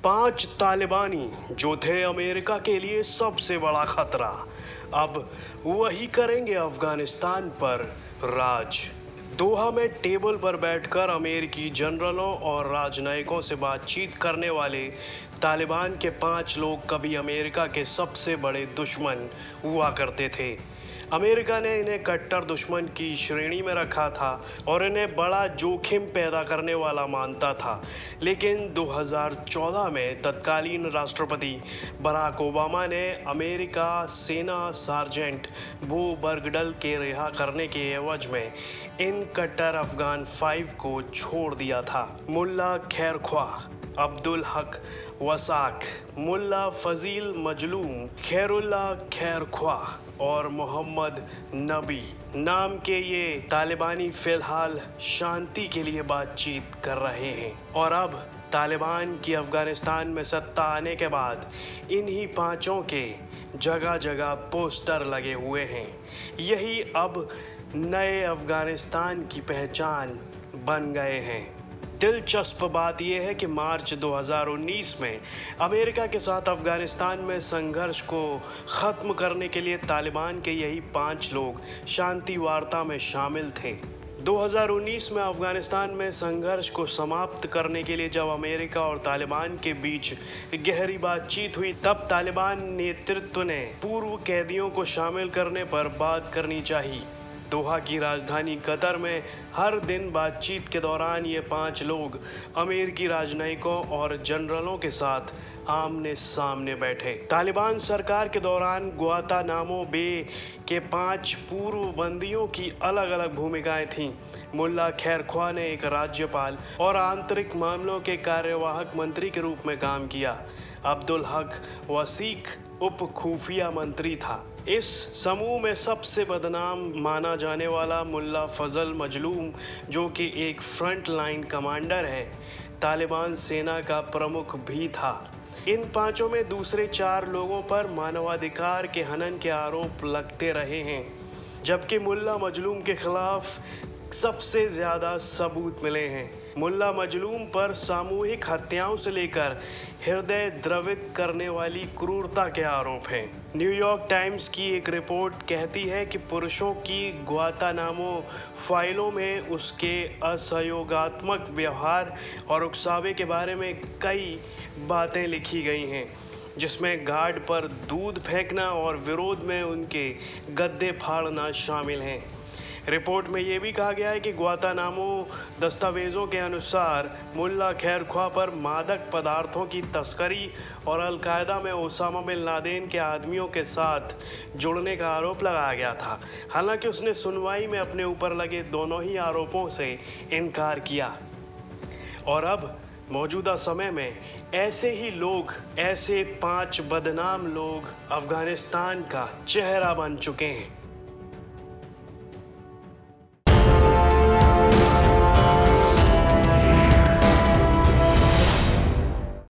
5 तालिबानी जो थे अमेरिका के लिए सबसे बड़ा खतरा, अब वही करेंगे अफगानिस्तान पर राज। दोहा में टेबल पर बैठकर अमेरिकी जनरलों और राजनयिकों से बातचीत करने वाले तालिबान के 5 लोग कभी अमेरिका के सबसे बड़े दुश्मन हुआ करते थे। अमेरिका ने इन्हें कट्टर दुश्मन की श्रेणी में रखा था और इन्हें बड़ा जोखिम पैदा करने वाला मानता था। लेकिन 2014 में तत्कालीन राष्ट्रपति बराक ओबामा ने अमेरिका सेना सार्जेंट बो बर्गडल के रिहा करने के एवज में इन कट्टर अफगान 5 को छोड़ दिया था। मुल्ला खैरख्वाह, अब्दुल हक वसाक, मुल्ला फजील मजलूम, खैरुल्ला खैरख्वाह और मोहम्मद नबी नाम के ये तालिबानी फिलहाल शांति के लिए बातचीत कर रहे हैं। और अब तालिबान की अफगानिस्तान में सत्ता आने के बाद इन्हीं 5 के जगह जगह पोस्टर लगे हुए हैं। यही अब नए अफगानिस्तान की पहचान बन गए हैं। दिलचस्प बात यह है कि मार्च 2019 में अमेरिका के साथ अफगानिस्तान में संघर्ष को ख़त्म करने के लिए तालिबान के यही 5 लोग शांति वार्ता में शामिल थे। 2019 में अफगानिस्तान में संघर्ष को समाप्त करने के लिए जब अमेरिका और तालिबान के बीच गहरी बातचीत हुई, तब तालिबान नेतृत्व ने पूर्व कैदियों को शामिल करने पर बात करनी चाहिए। दोहा की राजधानी कतर में हर दिन बातचीत के दौरान ये 5 लोग अमेरिकी राजनयिकों और जनरलों के साथ आमने सामने बैठे। तालिबान सरकार के दौरान ग्वांतानामो बे के 5 पूर्व बंदियों की अलग अलग भूमिकाएं थीं। मुल्ला खैरख्वाह ने एक राज्यपाल और आंतरिक मामलों के कार्यवाहक मंत्री के रूप में काम किया। अब्दुल हक वसीक उप खुफिया मंत्री था। इस समूह में सबसे बदनाम माना जाने वाला मुल्ला फजल मजलूम, जो कि एक फ्रंट लाइन कमांडर है, तालिबान सेना का प्रमुख भी था। इन 5 में दूसरे 4 लोगों पर मानवाधिकार के हनन के आरोप लगते रहे हैं, जबकि मुल्ला मजलूम के खिलाफ सबसे ज़्यादा सबूत मिले हैं। मुल्ला मजलूम पर सामूहिक हत्याओं से लेकर हृदय द्रवित करने वाली क्रूरता के आरोप हैं। न्यूयॉर्क टाइम्स की एक रिपोर्ट कहती है कि पुरुषों की ग्वांतानामो फाइलों में उसके असहयोगात्मक व्यवहार और उकसावे के बारे में कई बातें लिखी गई हैं, जिसमें गार्ड पर दूध फेंकना और विरोध में उनके गद्दे फाड़ना शामिल हैं। रिपोर्ट में यह भी कहा गया है कि ग्वांतानामो दस्तावेज़ों के अनुसार मुल्ला खैरख्वाह पर मादक पदार्थों की तस्करी और अलकायदा में ओसामा बिन लादेन के आदमियों के साथ जुड़ने का आरोप लगाया गया था। हालांकि उसने सुनवाई में अपने ऊपर लगे दोनों ही आरोपों से इनकार किया। और अब मौजूदा समय में ऐसे ही लोग, ऐसे 5 बदनाम लोग अफगानिस्तान का चेहरा बन चुके हैं।